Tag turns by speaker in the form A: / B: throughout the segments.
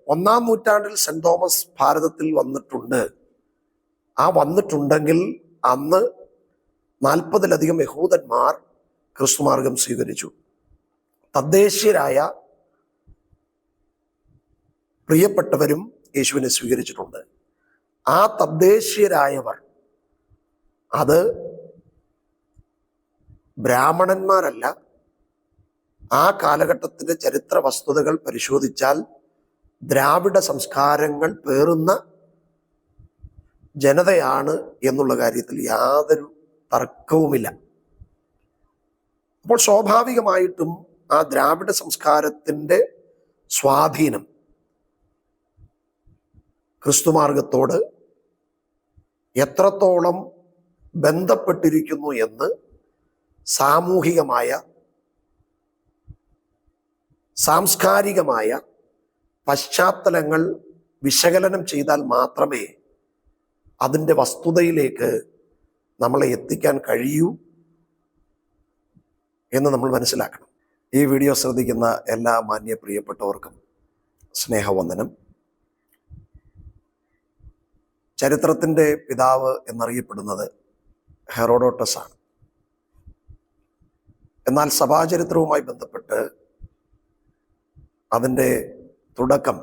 A: ഒന്നാം നൂറ്റാണ്ടിൽ saint Thomas ഭാരതത്തിൽ വന്നിട്ടുണ്ട്. ആ വന്നിട്ടുണ്ടെങ്കിൽ അന്ന് 40-ലധികം യഹൂദന്മാർ ക്രിസ്തുമാർഗം സ്വീകരിച്ചു. തദ്ദേശീയരായ പ്രിയപ്പെട്ടവരും യേശുവിനെ സ്വീകരിച്ചിട്ടുണ്ട്. ആ തദ്ദേശീയരായവർ അത് ബ്രാഹ്മണന്മാരല്ല. ആ കാലഘട്ടത്തിലെ ചരിത്ര വസ്തുതകൾ പരിശോധിച്ചാൽ ദ്രാവിഡ സംസ്കാരങ്ങൾ പേറുന്ന ജനതയാണ് എന്നുള്ള കാര്യത്തിൽ യാതൊരു തർക്കവുമില്ല. അപ്പോൾ സ്വാഭാവികമായിട്ടും ആ ദ്രാവിഡ സംസ്കാരത്തിൻ്റെ സ്വാധീനം ക്രിസ്തുമാർഗത്തോട് എത്രത്തോളം ബന്ധപ്പെട്ടിരിക്കുന്നു എന്ന് സാമൂഹികമായ സാംസ്കാരികമായ പശ്ചാത്തലങ്ങൾ വിശകലനം ചെയ്താൽ മാത്രമേ അതിൻ്റെ വസ്തുതയിലേക്ക് നമ്മളെ എത്തിക്കാൻ കഴിയൂ എന്ന് നമ്മൾ മനസ്സിലാക്കണം. ഈ വീഡിയോ ശ്രദ്ധിക്കുന്ന എല്ലാ മാന്യ പ്രിയപ്പെട്ടവർക്കും സ്നേഹവന്ദനം. ചരിത്രത്തിൻ്റെ പിതാവ് എന്നറിയപ്പെടുന്നത് ഹെറോഡോട്ടസ് ആണ്. എന്നാൽ സഭാചരിത്രവുമായി ബന്ധപ്പെട്ട് അതിൻ്റെ തുടക്കം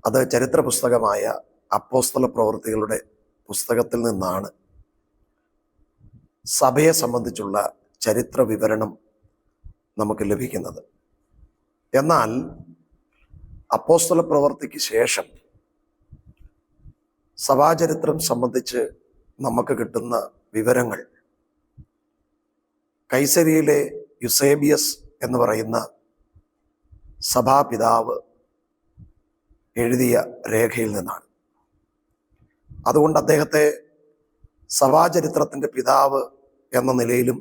A: അത് ചരിത്ര പുസ്തകമായ അപ്പോസ്തല പ്രവൃത്തികളുടെ പുസ്തകത്തിൽ നിന്നാണ് സഭയെ സംബന്ധിച്ചുള്ള ചരിത്ര വിവരണം നമുക്ക് ലഭിക്കുന്നത്. എന്നാൽ അപ്പോസ്തല പ്രവൃത്തിക്ക് ശേഷം സഭാചരിത്രം സംബന്ധിച്ച് നമുക്ക് കിട്ടുന്ന വിവരങ്ങൾ കൈസരിയിലെ യുസേബിയസ് എന്ന് പറയുന്ന സഭാപിതാവ് എഴുതിയ രേഖയിൽ നിന്നാണ്. അതുകൊണ്ട് അദ്ദേഹത്തെ സഭാചരിത്രത്തിൻ്റെ പിതാവ് എന്ന നിലയിലും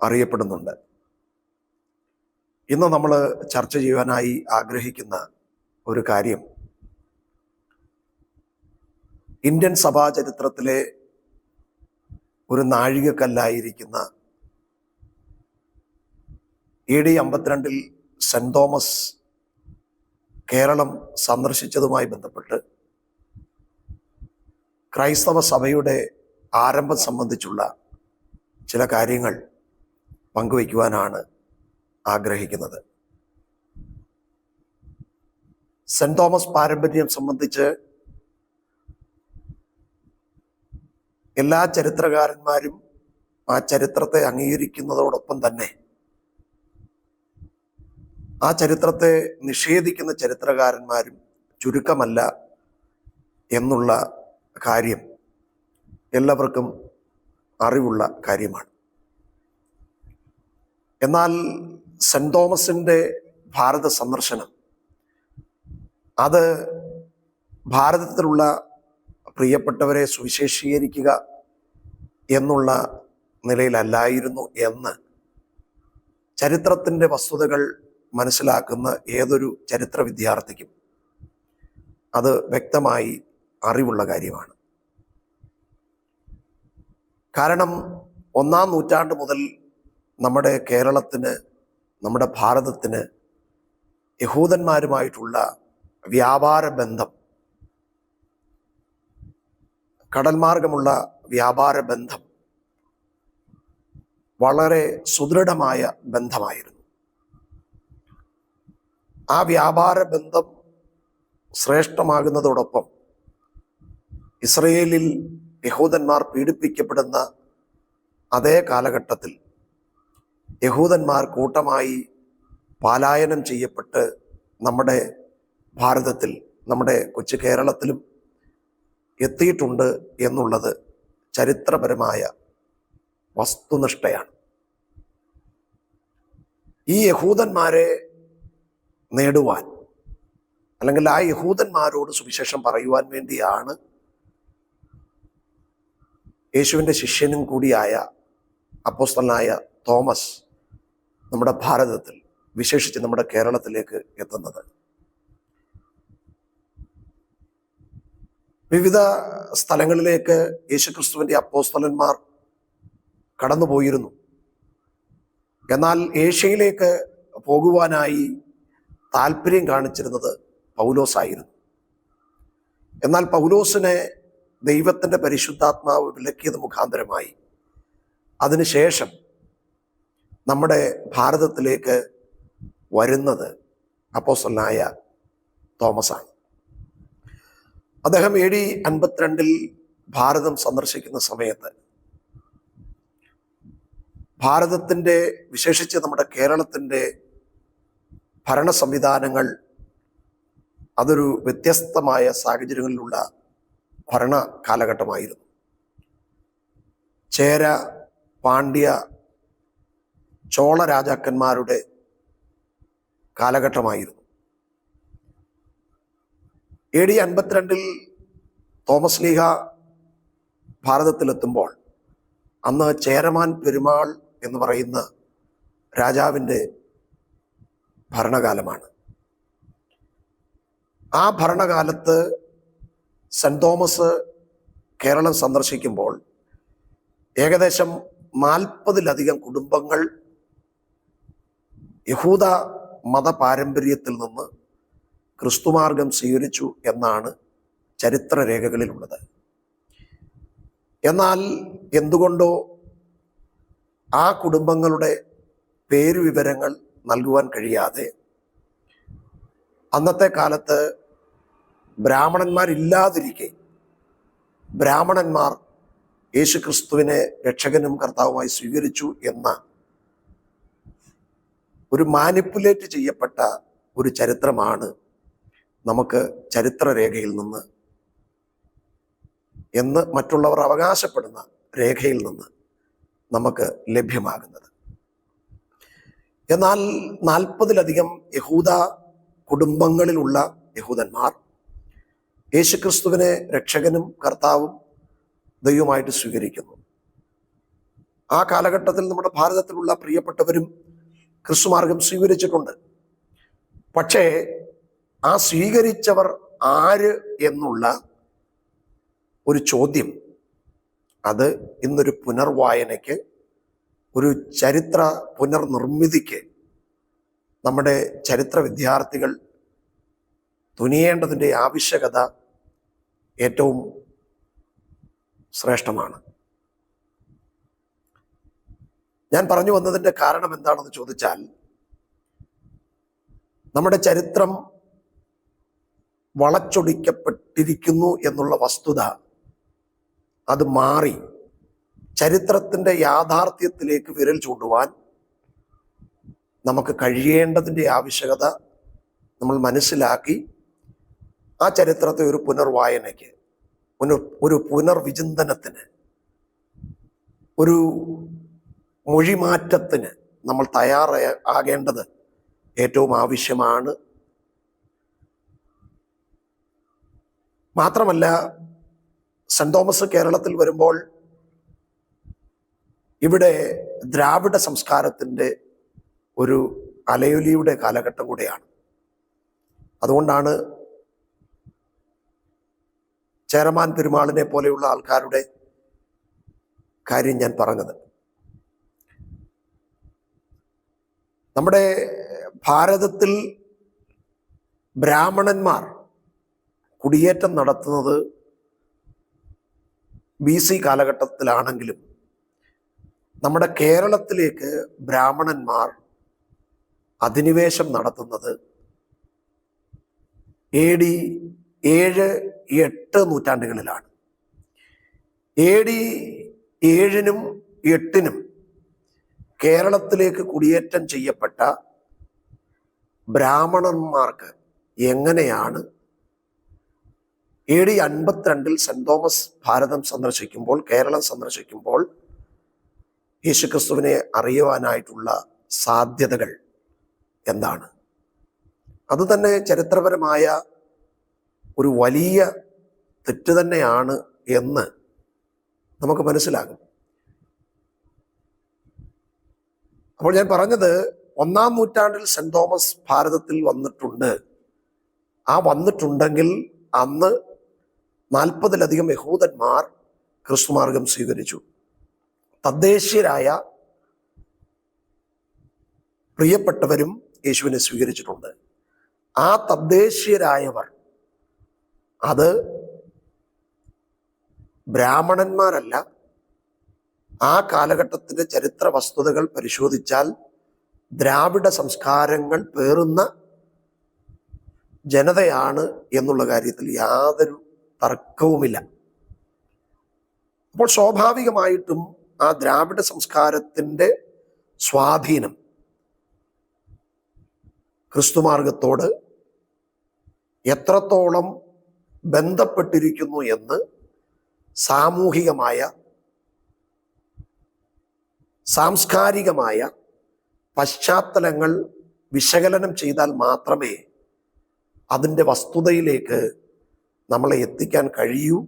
A: അറിയപ്പെടുന്നുണ്ട്. ഇന്ന് നമ്മൾ ചർച്ച ചെയ്യുവാനായി ആഗ്രഹിക്കുന്ന ഒരു കാര്യം ഇന്ത്യൻ സഭാചരിത്രത്തിലെ ഒരു നാഴികക്കല്ലായിരിക്കുന്ന AD 52 സെന്റ് തോമസ് കേരളം സന്ദർശിച്ചതുമായി ബന്ധപ്പെട്ട് ക്രൈസ്തവ സഭയുടെ ആരംഭം സംബന്ധിച്ചുള്ള ചില കാര്യങ്ങൾ പങ്കുവയ്ക്കുവാനാണ് ആഗ്രഹിക്കുന്നത്. സെന്റ് തോമസ് പാരമ്പര്യം സംബന്ധിച്ച് എല്ലാ ചരിത്രകാരന്മാരും ആ ചരിത്രത്തെ അംഗീകരിക്കുന്നതോടൊപ്പം തന്നെ ആ ചരിത്രത്തെ നിഷേധിക്കുന്ന ചരിത്രകാരന്മാരും ചുരുക്കമല്ല എന്നുള്ള കാര്യം എല്ലാവർക്കും അറിവുള്ള കാര്യമാണ്. എന്നാൽ സെന്റ് തോമസിൻ്റെ ഭാരത സന്ദർശനം അത് ഭാരതത്തിലുള്ള പ്രിയപ്പെട്ടവരെ സുവിശേഷീകരിക്കുക എന്നുള്ള നിലയിലല്ലായിരുന്നു എന്ന് ചരിത്രത്തിൻ്റെ വസ്തുതകൾ മനസ്സിലാക്കുന്ന ഏതൊരു ചരിത്ര വിദ്യാർത്ഥിക്കും അത് വ്യക്തമായി അറിവുള്ള കാര്യമാണ്. കാരണം 1-ാം നൂറ്റാണ്ട് മുതൽ നമ്മുടെ കേരളത്തിന്, നമ്മുടെ ഭാരതത്തിന് യഹൂദന്മാരുമായിട്ടുള്ള വ്യാപാര ബന്ധം, കടൽ മാർഗമുള്ള വ്യാപാര ബന്ധം വളരെ സുദൃഢമായ ബന്ധമായിരുന്നു. ആ വ്യാപാര ബന്ധം ശ്രേഷ്ഠമാകുന്നതോടൊപ്പം ഇസ്രയേലിൽ യഹൂദന്മാർ പീഡിപ്പിക്കപ്പെടുന്ന അതേ കാലഘട്ടത്തിൽ യഹൂദന്മാർ കൂട്ടമായി പലായനം ചെയ്യപ്പെട്ട് നമ്മുടെ ഭാരതത്തിൽ, നമ്മുടെ കൊച്ചു കേരളത്തിലും എത്തിയിട്ടുണ്ട് എന്നുള്ളത് ചരിത്രപരമായ വസ്തുനിഷ്ഠയാണ്. ഈ യഹൂദന്മാരെ നേടുവാൻ, അല്ലെങ്കിൽ ആ യഹൂദന്മാരോട് സുവിശേഷം പറയുവാൻ വേണ്ടിയാണ് യേശുവിൻ്റെ ശിഷ്യനും കൂടിയായ അപ്പോസ്തലനായ തോമസ് നമ്മുടെ ഭാരതത്തിൽ, വിശേഷിച്ച് നമ്മുടെ കേരളത്തിലേക്ക് എത്തുന്നത്. വിവിധ സ്ഥലങ്ങളിലേക്ക് യേശുക്രിസ്തുവിൻ്റെ അപ്പോസ്തലന്മാർ കടന്നുപോയിരുന്നു. എന്നാൽ ഏഷ്യയിലേക്ക് പോകുവാനായി താല്പര്യം കാണിച്ചിരുന്നത് പൗലോസായിരുന്നു. എന്നാൽ പൗലോസിനെ ദൈവത്തിൻ്റെ പരിശുദ്ധാത്മാവ് വിലക്കിയത് മുഖാന്തരമായി അതിനുശേഷം നമ്മുടെ ഭാരതത്തിലേക്ക് വരുന്നത് അപ്പോസ്തലനായ തോമസാണ്. അദ്ദേഹം AD 52 ഭാരതം സന്ദർശിക്കുന്ന സമയത്ത് ഭാരതത്തിൻ്റെ, വിശേഷിച്ച് നമ്മുടെ കേരളത്തിൻ്റെ ഭരണ സംവിധാനങ്ങൾ അതൊരു വ്യത്യസ്തമായ സാഹചര്യങ്ങളിലുള്ള ഭരണ കാലഘട്ടമായിരുന്നു. ചേര, പാണ്ഡ്യ, ചോള രാജാക്കന്മാരുടെ കാലഘട്ടമായിരുന്നു. AD 52 തോമസ് ലീഹ ഭാരതത്തിലെത്തുമ്പോൾ അന്ന് ചേരമാൻ പെരുമാൾ എന്ന് പറയുന്ന രാജാവിൻ്റെ ഭരണകാലമാണ്. ആ ഭരണകാലത്ത് സെൻറ് തോമസ് കേരളം സന്ദർശിക്കുമ്പോൾ ഏകദേശം 40-ലധികം കുടുംബങ്ങൾ യഹൂദ മതപാരമ്പര്യത്തിൽ നിന്ന് ക്രിസ്തുമാർഗം സ്വീകരിച്ചു എന്നാണ് ചരിത്രരേഖകളിലുള്ളത്. എന്നാൽ എന്തുകൊണ്ടോ ആ കുടുംബങ്ങളുടെ പേരുവിവരങ്ങൾ നൽകുവാൻ കഴിയാതെ അന്നത്തെ കാലത്ത് ബ്രാഹ്മണന്മാരില്ലാതിരിക്കെ ബ്രാഹ്മണന്മാർ യേശുക്രിസ്തുവിനെ രക്ഷകനും കർത്താവുമായി സ്വീകരിച്ചു എന്ന ഒരു മാനിപ്പുലേറ്റ് ചെയ്യപ്പെട്ട ഒരു ചരിത്രമാണ് നമുക്ക് ചരിത്രരേഖയിൽ നിന്ന് എന്ന് മറ്റുള്ളവർ അവകാശപ്പെടുന്ന രേഖയിൽ നിന്ന് നമുക്ക് ലഭ്യമാകുന്നത്. എന്നാൽ 40-ലധികം യഹൂദ കുടുംബങ്ങളിലുള്ള യഹൂദന്മാർ യേശുക്രിസ്തുവിനെ രക്ഷകനും കർത്താവും ദൈവമായിട്ട് സ്വീകരിക്കുന്നു. ആ കാലഘട്ടത്തിൽ നമ്മുടെ ഭാരതത്തിലുള്ള പ്രിയപ്പെട്ടവരും ക്രിസ്തുമാർഗം സ്വീകരിച്ചിട്ടുണ്ട്. പക്ഷേ ആ സ്വീകരിച്ചവർ ആര് എന്നുള്ള ഒരു ചോദ്യം, അത് ഇന്നൊരു പുനർവായനയ്ക്ക്, ഒരു ചരിത്ര പുനർനിർമ്മിതിക്ക് നമ്മുടെ ചരിത്ര വിദ്യാർത്ഥികൾ തുനിയേണ്ടതിൻ്റെ ആവശ്യകത ഏറ്റവും ശ്രേഷ്ഠമാണ്. ഞാൻ പറഞ്ഞു വന്നതിൻ്റെ കാരണം എന്താണെന്ന് ചോദിച്ചാൽ, നമ്മുടെ ചരിത്രം വളച്ചൊടിക്കപ്പെട്ടിരിക്കുന്നു എന്നുള്ള വസ്തുത അത് മാറി ചരിത്രത്തിൻ്റെ യാഥാർത്ഥ്യത്തിലേക്ക് വിരൽ ചൂണ്ടുവാൻ നമുക്ക് കഴിയേണ്ടതിൻ്റെ ആവശ്യകത നമ്മൾ മനസ്സിലാക്കി ആ ചരിത്രത്തെ ഒരു പുനർവായനയ്ക്ക്, ഒരു പുനർവിചിന്തനത്തിന്, ഒരു മൊഴിമാറ്റത്തിന് നമ്മൾ തയ്യാറാകേണ്ടത് ഏറ്റവും ആവശ്യമാണ്. മാത്രമല്ല, സെൻറ് തോമസ് കേരളത്തിൽ വരുമ്പോൾ ഇവിടെ ദ്രാവിഡ സംസ്കാരത്തിൻ്റെ ഒരു അലയൊലിയുടെ കാലഘട്ടം കൂടെയാണ്. അതുകൊണ്ടാണ് ചേരമാൻ പെരുമാളിനെ പോലെയുള്ള ആൾക്കാരുടെ കാര്യം ഞാൻ പറഞ്ഞത്. നമ്മുടെ ഭാരതത്തിൽ ബ്രാഹ്മണന്മാർ കുടിയേറ്റം നടത്തുന്നത് BC കാലഘട്ടത്തിലാണെങ്കിലും നമ്മുടെ കേരളത്തിലേക്ക് ബ്രാഹ്മണന്മാർ അധിനിവേശം നടത്തുന്നത് AD 7-8 നൂറ്റാണ്ടുകളിലാണ്. AD 7-നും 8-നും കേരളത്തിലേക്ക് കുടിയേറ്റം ചെയ്യപ്പെട്ട ബ്രാഹ്മണന്മാർക്ക് എങ്ങനെയാണ് AD 52 സെൻറ് തോമസ് ഭാരതം സന്ദർശിക്കുമ്പോൾ, കേരളം സന്ദർശിക്കുമ്പോൾ യേശുക്രിസ്തുവിനെ അറിയുവാനായിട്ടുള്ള സാധ്യതകൾ എന്താണ്? അതുതന്നെ ചരിത്രപരമായ ഒരു വലിയ തെറ്റ് തന്നെയാണ് എന്ന് നമുക്ക് മനസ്സിലാകും. അപ്പോൾ ഞാൻ പറഞ്ഞത്, 1-ാം നൂറ്റാണ്ടിൽ സെൻറ് തോമസ് ഭാരതത്തിൽ വന്നിട്ടുണ്ട്. ആ വന്നിട്ടുണ്ടെങ്കിൽ അന്ന് 40-ലധികം യഹൂദന്മാർ ക്രിസ്തുമാർഗം സ്വീകരിച്ചു. തദ്ദേശീയരായ പ്രിയപ്പെട്ടവരും യേശുവിനെ സ്വീകരിച്ചിട്ടുണ്ട്. ആ തദ്ദേശീയരായവർ അത് ബ്രാഹ്മണന്മാരല്ല. ആ കാലഘട്ടത്തിൻ്റെ ചരിത്ര വസ്തുതകൾ പരിശോധിച്ചാൽ ദ്രാവിഡ സംസ്കാരങ്ങൾ പേറുന്ന ജനതയാണ് എന്നുള്ള കാര്യത്തിൽ യാതൊരു തർക്കവുമില്ല. അപ്പോൾ സ്വാഭാവികമായിട്ടും ആ ദ്രാവിഡ സംസ്കാരത്തിൻ്റെ സ്വാധീനം ക്രിസ്തുമാർഗത്തോട് എത്രത്തോളം ബന്ധപ്പെട്ടിരിക്കുന്നു എന്ന് സാമൂഹികമായ സാംസ്കാരികമായ പശ്ചാത്തലങ്ങൾ വിശകലനം ചെയ്താൽ മാത്രമേ അതിൻ്റെ വസ്തുതയിലേക്ക് നമ്മളെ എത്തിക്കാൻ കഴിയൂ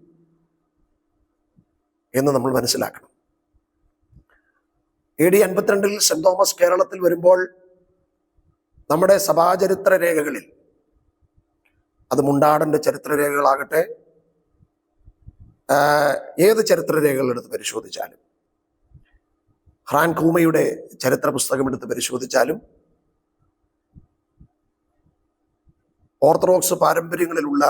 A: എന്ന് നമ്മൾ മനസ്സിലാക്കണം. AD 52 സെന്റ് തോമസ് കേരളത്തിൽ വരുമ്പോൾ നമ്മുടെ സഭാചരിത്ര രേഖകളിൽ, അത് മുണ്ടാടൻ്റെ ചരിത്രരേഖകളാകട്ടെ, ഏത് ചരിത്രരേഖകൾ എടുത്ത് പരിശോധിച്ചാലും, ഹ്രാൻ കൂമയുടെ ചരിത്ര പുസ്തകം എടുത്ത് പരിശോധിച്ചാലും, ഓർത്തഡോക്സ് പാരമ്പര്യങ്ങളിലുള്ള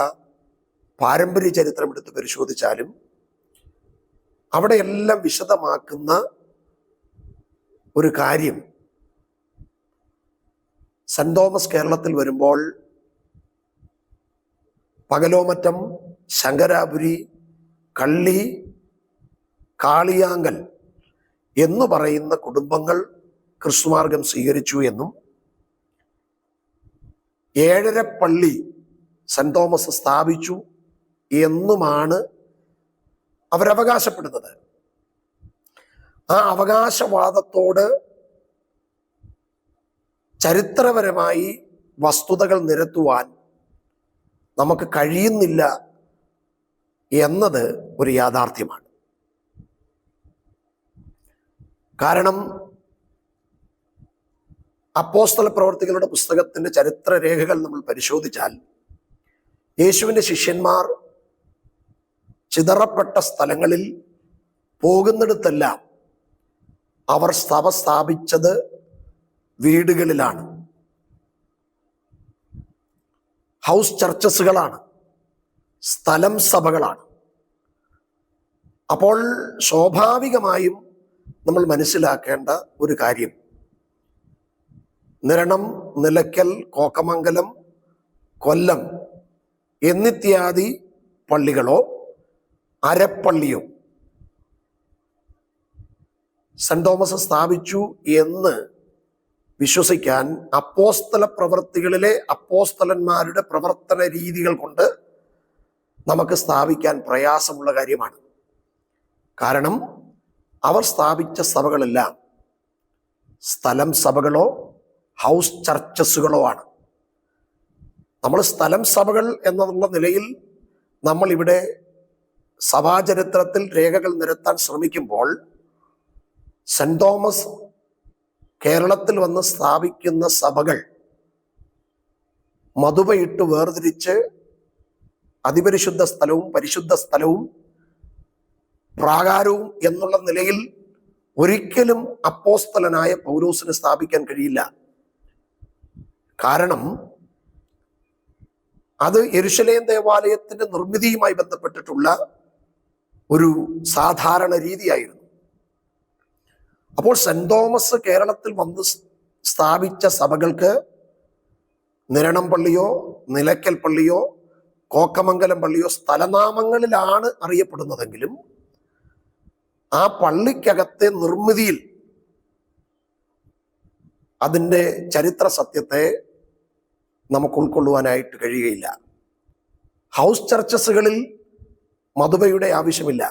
A: പാരമ്പര്യ ചരിത്രം എടുത്ത് പരിശോധിച്ചാലും അവിടെയെല്ലാം വിശദമാക്കുന്ന ഒരു കാര്യം, സെന്റ് തോമസ് കേരളത്തിൽ വരുമ്പോൾ പകലോമറ്റം, ശങ്കരാപുരി, കള്ളി, കാളിയാങ്കൽ എന്നു പറയുന്ന കുടുംബങ്ങൾ ക്രിസ്തുമാർഗം സ്വീകരിച്ചു എന്നും 7.5 പള്ളി സെന്റ് തോമസ് സ്ഥാപിച്ചു എന്നുമാണ് അവരവകാശപ്പെടുന്നത്. ആ അവകാശവാദത്തോട് ചരിത്രപരമായി വസ്തുതകൾ നിരത്തുവാൻ നമുക്ക് കഴിയുന്നില്ല എന്നത് ഒരു യാഥാർത്ഥ്യമാണ്. കാരണം അപ്പോസ്തല പ്രവർത്തികളുടെ പുസ്തകത്തിന്റെ ചരിത്രരേഖകൾ നമ്മൾ പരിശോധിച്ചാൽ യേശുവിൻ്റെ ശിഷ്യന്മാർ ചിതറപ്പെട്ട സ്ഥലങ്ങളിൽ പോകുന്നിടത്തെല്ലാം അവർ സഭ സ്ഥാപിച്ചത് വീടുകളിലാണ്, ഹൗസ് ചർച്ചസുകളാണ്, സ്ഥലം സഭകളാണ്. അപ്പോൾ സ്വാഭാവികമായും നമ്മൾ മനസ്സിലാക്കേണ്ട ഒരു കാര്യം, നിരണം, നിലയ്ക്കൽ, കോക്കമംഗലം, കൊല്ലം എന്നിത്യാദി പള്ളികളോ അരപ്പള്ളിയോ സെന്റ് തോമസ് സ്ഥാപിച്ചു എന്ന് വിശ്വസിക്കാൻ അപ്പോസ്തല പ്രവൃത്തികളിലെ അപ്പോസ്തലന്മാരുടെ പ്രവർത്തന രീതികൾ കൊണ്ട് നമുക്ക് സ്ഥാപിക്കാൻ പ്രയാസമുള്ള കാര്യമാണ്. കാരണം അവർ സ്ഥാപിച്ച സഭകളെല്ലാം സ്ഥലം സഭകളോ ഹൗസ് ചർച്ചസുകളോ ആണ്. നമ്മൾ സ്ഥലം സഭകൾ എന്നുള്ള നിലയിൽ നമ്മൾ ഇവിടെ സഭാചരിത്രത്തിൽ രേഖകൾ നിരത്താൻ ശ്രമിക്കുമ്പോൾ സെന്റ് തോമസ് കേരളത്തിൽ വന്ന് സ്ഥാപിക്കുന്ന സഭകൾ മധുപയിട്ട് വേർതിരിച്ച് അതിപരിശുദ്ധ സ്ഥലവും പരിശുദ്ധ സ്ഥലവും പ്രാകാരവും എന്നുള്ള നിലയിൽ ഒരിക്കലും അപ്പോസ്തലനായ പൗലോസിന് സ്ഥാപിക്കാൻ കഴിയില്ല. കാരണം അത് യെരുശലേം ദേവാലയത്തിന്റെ നിർമ്മിതിയുമായി ബന്ധപ്പെട്ടിട്ടുള്ള ഒരു സാധാരണ രീതിയായിരുന്നു. അപ്പോൾ സെന്റ് തോമസ് കേരളത്തിൽ വന്ന് സ്ഥാപിച്ച സഭകൾക്ക് നിരണം പള്ളിയോ നിലയ്ക്കൽ പള്ളിയോ കോക്കമംഗലം പള്ളിയോ സ്ഥലനാമങ്ങളിലാണ് അറിയപ്പെടുന്നതെങ്കിലും ആ പള്ളിക്കകത്തെ നിർമ്മിതിയിൽ അതിൻ്റെ ചരിത്ര സത്യത്തെ നമുക്ക് ഉൾക്കൊള്ളുവാനായിട്ട് കഴിയുകയില്ല. ഹൗസ് ചർച്ചസുകളിൽ മധുബയുടെ ആവശ്യമില്ല,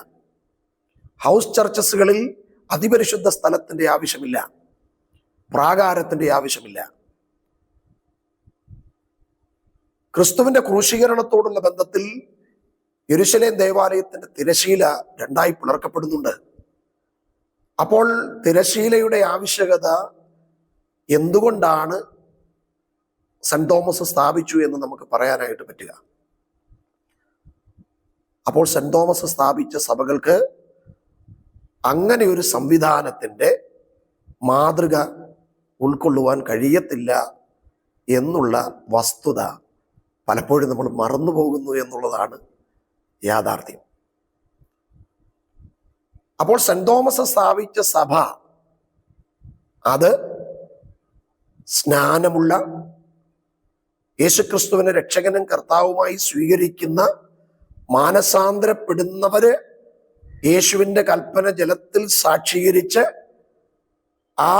A: ഹൗസ് ചർച്ചസുകളിൽ അതിപരിശുദ്ധ സ്ഥലത്തിൻ്റെ ആവശ്യമില്ല, പ്രാകാരത്തിൻ്റെ ആവശ്യമില്ല. ക്രിസ്തുവിന്റെ ക്രൂശീകരണത്തോടുള്ള ബന്ധത്തിൽ യെരുശലേം ദേവാലയത്തിന്റെ തിരശീല രണ്ടായി പിളർക്കപ്പെടുന്നുണ്ട്. അപ്പോൾ തിരശീലയുടെ ആവശ്യകത എന്തുകൊണ്ടാണ് സെന്റ് തോമസ് സ്ഥാപിച്ചു എന്ന് നമുക്ക് പറയാനായിട്ട് പറ്റുക. അപ്പോൾ സെന്റ് തോമസ് സ്ഥാപിച്ച സഭകൾക്ക് അങ്ങനെ ഒരു സംവിധാനത്തിൻ്റെ മാതൃക ഉൾക്കൊള്ളുവാൻ കഴിയത്തില്ല എന്നുള്ള വസ്തുത പലപ്പോഴും നമ്മൾ മറന്നു പോകുന്നു എന്നുള്ളതാണ് യാഥാർത്ഥ്യം. അപ്പോൾ സെന്റ് തോമസ് സ്ഥാപിച്ച സഭ അത് സ്നാനമുള്ള, യേശുക്രിസ്തുവിനെ രക്ഷകനും കർത്താവുമായി സ്വീകരിക്കുന്ന, മാനസാന്തരപ്പെടുന്നവര് യേശുവിൻ്റെ കൽപ്പന ജലത്തിൽ സാക്ഷീകരിച്ച് ആ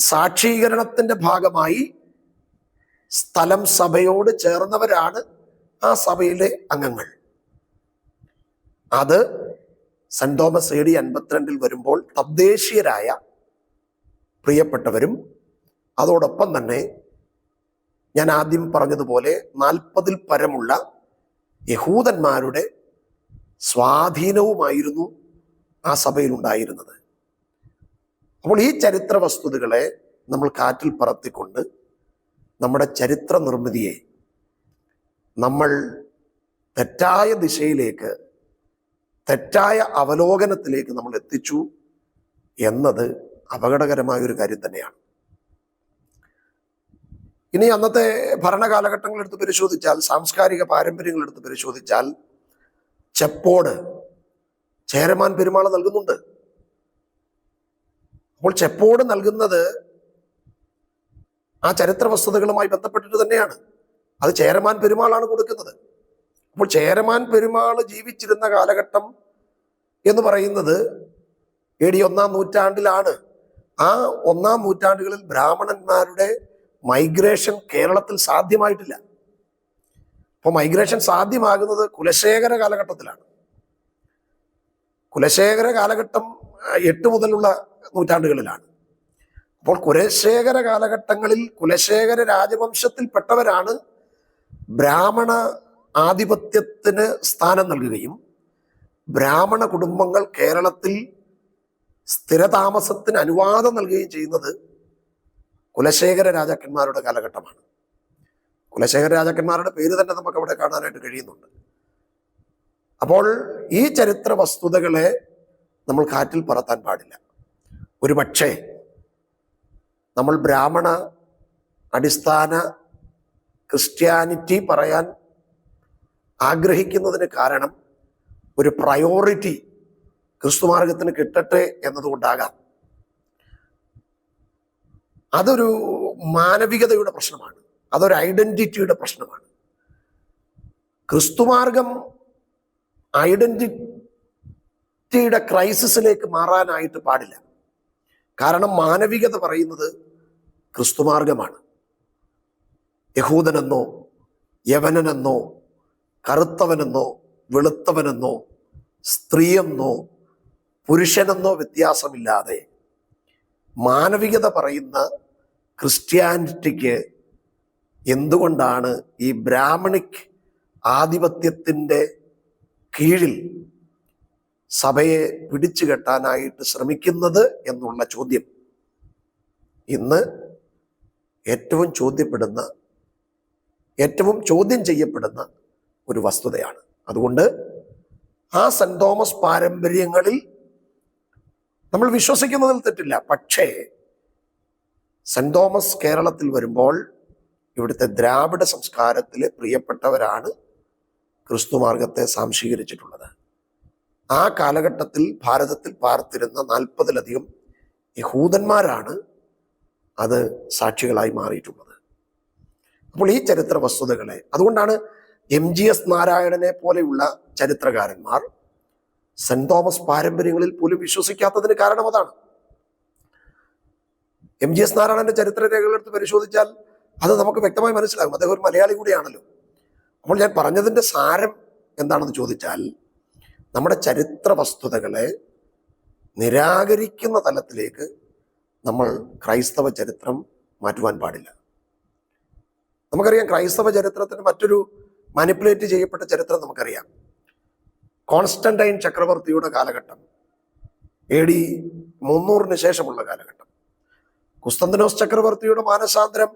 A: സാക്ഷീകരണത്തിന്റെ ഭാഗമായി സ്ഥലം സഭയോട് ചേർന്നവരാണ് ആ സഭയിലെ അംഗങ്ങൾ. അത് സെന്റ് തോമസ് AD 52 വരുമ്പോൾ തദ്ദേശീയരായ പ്രിയപ്പെട്ടവരും അതോടൊപ്പം തന്നെ ഞാൻ ആദ്യം പറഞ്ഞതുപോലെ 40-ൽ പരമുള്ള യഹൂദന്മാരുടെ സ്വാധീനവുമായിരുന്നു ആ സഭയിൽ ഉണ്ടായിരുന്നത്. അപ്പോൾ ഈ ചരിത്ര വസ്തുതകളെ നമ്മൾ കാറ്റിൽ പറത്തിക്കൊണ്ട് നമ്മുടെ ചരിത്ര നിർമ്മിതിയെ നമ്മൾ തെറ്റായ ദിശയിലേക്ക്, തെറ്റായ അവലോകനത്തിലേക്ക് നമ്മൾ എത്തിച്ചു എന്നത് അപകടകരമായ ഒരു കാര്യം തന്നെയാണ്. ഇനി അന്നത്തെ ഭരണകാലഘട്ടങ്ങൾ എടുത്ത് പരിശോധിച്ചാൽ, സാംസ്കാരിക പാരമ്പര്യങ്ങൾ എടുത്ത് പരിശോധിച്ചാൽ, ചെപ്പോട് ചേരമാൻ പെരുമാൾ നൽകുന്നുണ്ട്. അപ്പോൾ ചെപ്പോട് നൽകുന്നത് ആ ചരിത്ര വസ്തുതകളുമായി ബന്ധപ്പെട്ടിട്ട് തന്നെയാണ്. അത് ചേരമാൻ പെരുമാളാണ് കൊടുക്കുന്നത്. അപ്പോൾ ചേരമാൻ പെരുമാൾ ജീവിച്ചിരുന്ന കാലഘട്ടം എന്ന് പറയുന്നത് AD 1-ാം നൂറ്റാണ്ടിലാണ്. ആ 1-ാം നൂറ്റാണ്ടുകളിൽ ബ്രാഹ്മണന്മാരുടെ മൈഗ്രേഷൻ കേരളത്തിൽ സാധ്യമായിട്ടില്ല. അപ്പോൾ മൈഗ്രേഷൻ സാധ്യമാകുന്നത് കുലശേഖര കാലഘട്ടത്തിലാണ്. കുലശേഖര കാലഘട്ടം 8 മുതലുള്ള നൂറ്റാണ്ടുകളിലാണ്. അപ്പോൾ കുലശേഖര കാലഘട്ടങ്ങളിൽ കുലശേഖര രാജവംശത്തിൽപ്പെട്ടവരാണ് ബ്രാഹ്മണ ആധിപത്യത്തിന് സ്ഥാനം നൽകുകയും ബ്രാഹ്മണ കുടുംബങ്ങൾ കേരളത്തിൽ സ്ഥിരതാമസത്തിന് അനുവാദം നൽകുകയും ചെയ്യുന്നത് കുലശേഖര രാജാക്കന്മാരുടെ കാലഘട്ടമാണ്. കുലശേഖര രാജാക്കന്മാരുടെ പേര് തന്നെ നമുക്ക് അവിടെ കാണാനായിട്ട് കഴിയുന്നുണ്ട്. അപ്പോൾ ഈ ചരിത്ര വസ്തുതകളെ നമ്മൾ കാറ്റിൽ പറത്താൻ പാടില്ല. ഒരു പക്ഷേ നമ്മൾ ബ്രാഹ്മണ അടിസ്ഥാന ക്രിസ്ത്യാനിറ്റി പറയാൻ ആഗ്രഹിക്കുന്നതിന് കാരണം ഒരു പ്രയോറിറ്റി ക്രിസ്തുമാർഗത്തിന് കിട്ടട്ടെ എന്നതുകൊണ്ടാകാം. അതൊരു മാനവികതയുടെ പ്രശ്നമാണ്, അതൊരു ഐഡന്റിറ്റിയുടെ പ്രശ്നമാണ്. ക്രിസ്തുമാർഗം ഐഡന്റിറ്റിയുടെ ക്രൈസിസിലേക്ക് മാറാനായിട്ട് പാടില്ല. കാരണം മാനവികത പറയുന്നത് ക്രിസ്തുമാർഗമാണ്. യഹൂദനെന്നോ യവനനെന്നോ കറുത്തവനെന്നോ വെളുത്തവനെന്നോ സ്ത്രീയെന്നോ പുരുഷനെന്നോ വ്യത്യാസമില്ലാതെ മാനവികത പറയുന്ന ക്രിസ്ത്യാനിറ്റിക്ക് എന്തുകൊണ്ടാണ് ഈ ബ്രാഹ്മണിക് ആധിപത്യത്തിൻ്റെ കീഴിൽ സഭയെ പിടിച്ചു കെട്ടാനായിട്ട് ശ്രമിക്കുന്നത് എന്നുള്ള ചോദ്യം ഇന്ന് ഏറ്റവും ചോദ്യം ചെയ്യപ്പെടുന്ന ഒരു വസ്തുതയാണ്. അതുകൊണ്ട് ആ സെന്റ് തോമസ് പാരമ്പര്യങ്ങളിൽ നമ്മൾ വിശ്വസിക്കുന്നതിൽ തെറ്റില്ല. പക്ഷേ സെന്റ് തോമസ് കേരളത്തിൽ വരുമ്പോൾ ഇവിടുത്തെ ദ്രാവിഡ സംസ്കാരത്തിലെ പ്രിയപ്പെട്ടവരാണ് ക്രിസ്തുമാർഗത്തെ സാംശീകരിച്ചിട്ടുള്ളത്. ആ കാലഘട്ടത്തിൽ ഭാരതത്തിൽ പാർത്തിരുന്ന 40-ലധികം യഹൂദന്മാരാണ് അത് സാക്ഷികളായി മാറിയിട്ടുള്ളത്. അപ്പോൾ ഈ ചരിത്ര വസ്തുതകളെ, അതുകൊണ്ടാണ് MGS നാരായണനെ പോലെയുള്ള ചരിത്രകാരന്മാർ സെന്റ് തോമസ് പാരമ്പര്യങ്ങളിൽ പോലും വിശ്വസിക്കാത്തതിന് കാരണം അതാണ്. MGS നാരായണന്റെ ചരിത്ര രേഖകളെടുത്ത് പരിശോധിച്ചാൽ അത് നമുക്ക് വ്യക്തമായി മനസ്സിലാകും. അദ്ദേഹം ഒരു മലയാളി കൂടിയാണല്ലോ. അപ്പോൾ ഞാൻ പറഞ്ഞതിൻ്റെ സാരം എന്താണെന്ന് ചോദിച്ചാൽ, നമ്മുടെ ചരിത്ര വസ്തുതകളെ നിരാകരിക്കുന്ന തലത്തിലേക്ക് നമ്മൾ ക്രൈസ്തവ ചരിത്രം മാറ്റുവാൻ പാടില്ല. നമുക്കറിയാം, ക്രൈസ്തവ ചരിത്രത്തിന് മറ്റൊരു മാനിപ്പുലേറ്റ് ചെയ്യപ്പെട്ട ചരിത്രം നമുക്കറിയാം. കോൺസ്റ്റന്റൈൻ ചക്രവർത്തിയുടെ കാലഘട്ടം, AD 300-ന് ശേഷമുള്ള കാലഘട്ടം. കുസ്തന്തനോസ് ചക്രവർത്തിയുടെ മാനസാന്തരം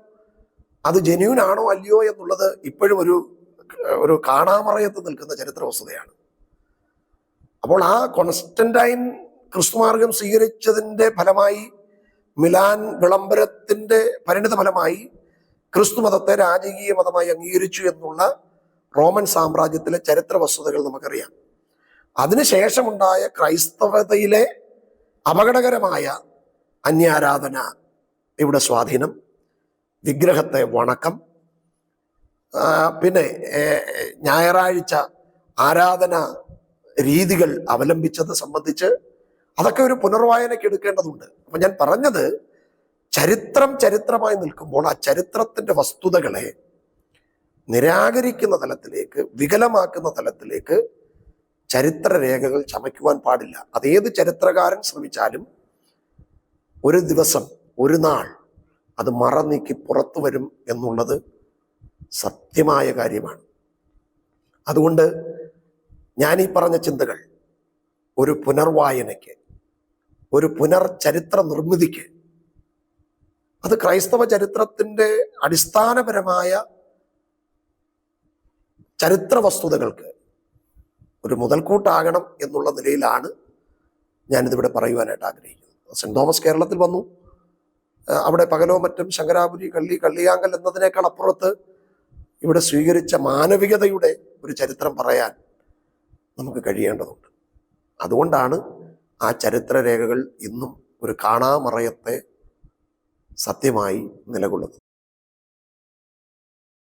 A: അത് ജെന്യൂൻ ആണോ അല്ലയോ എന്നുള്ളത് ഇപ്പോഴും ഒരു കാണാമറയത്ത് നിൽക്കുന്ന ചരിത്ര വസ്തുതയാണ്. അപ്പോൾ ആ കോൺസ്റ്റന്റൈൻ ക്രിസ്തുമാർഗം സ്വീകരിച്ചതിൻ്റെ ഫലമായി, മിലാൻ വിളംബരത്തിൻ്റെ പരിണിത ഫലമായി ക്രിസ്തു മതത്തെ രാജകീയ മതമായി അംഗീകരിച്ചു എന്നുള്ള റോമൻ സാമ്രാജ്യത്തിലെ ചരിത്ര വസ്തുതകൾ നമുക്കറിയാം. അതിനുശേഷമുണ്ടായ ക്രൈസ്തവതയിലെ അപകടകരമായ അന്യാരാധന, ഇവിടെ സ്വാധീനം, വിഗ്രഹത്തെ വണക്കം, പിന്നെ ഞായറാഴ്ച ആരാധന രീതികൾ അവലംബിച്ചത് സംബന്ധിച്ച് അതൊക്കെ ഒരു പുനർവായനയ്ക്ക് എടുക്കേണ്ടതുണ്ട്. അപ്പൊ ഞാൻ പറഞ്ഞത്, ചരിത്രമായി നിൽക്കുമ്പോൾ ആ ചരിത്രത്തിന്റെ വസ്തുതകളെ നിരാകരിക്കുന്ന തലത്തിലേക്ക്, വികലമാക്കുന്ന തലത്തിലേക്ക് ചരിത്രരേഖകൾ ചമയ്ക്കുവാൻ പാടില്ല. അതേത് ചരിത്രകാരൻ ശ്രമിച്ചാലും ഒരു ദിവസം, ഒരു നാൾ അത് മറനീക്കി പുറത്തു വരും എന്നുള്ളത് സത്യമായ കാര്യമാണ്. അതുകൊണ്ട് ഞാൻ ഈ പറഞ്ഞ ചിന്തകൾ ഒരു പുനർവായനയ്ക്ക്, ഒരു പുനർചരിത്ര നിർമ്മിതിക്ക്, അത് ക്രൈസ്തവ ചരിത്രത്തിൻ്റെ അടിസ്ഥാനപരമായ ചരിത്ര വസ്തുതകൾക്ക് ഒരു മുതൽക്കൂട്ടാകണം എന്നുള്ള നിലയിലാണ് ഞാനിതിവിടെ പറയുവാനായിട്ട് ആഗ്രഹിക്കുന്നത്. സെന്റ് തോമസ് കേരളത്തിൽ വന്നു, അവിടെ പകലോ മറ്റും ശങ്കരാപുരി, കള്ളിയാങ്കൽ എന്നതിനേക്കാൾ അപ്പുറത്ത് ഇവിടെ സ്വീകരിച്ച മാനവികതയുടെ ഒരു ചരിത്രം പറയാൻ നമുക്ക് കഴിയേണ്ടതുണ്ട്. അതുകൊണ്ടാണ് ആ ചരിത്രരേഖകൾ ഇന്നും ഒരു കാണാമറയത്തെ സത്യമായി നിലകൊള്ളുന്നത്.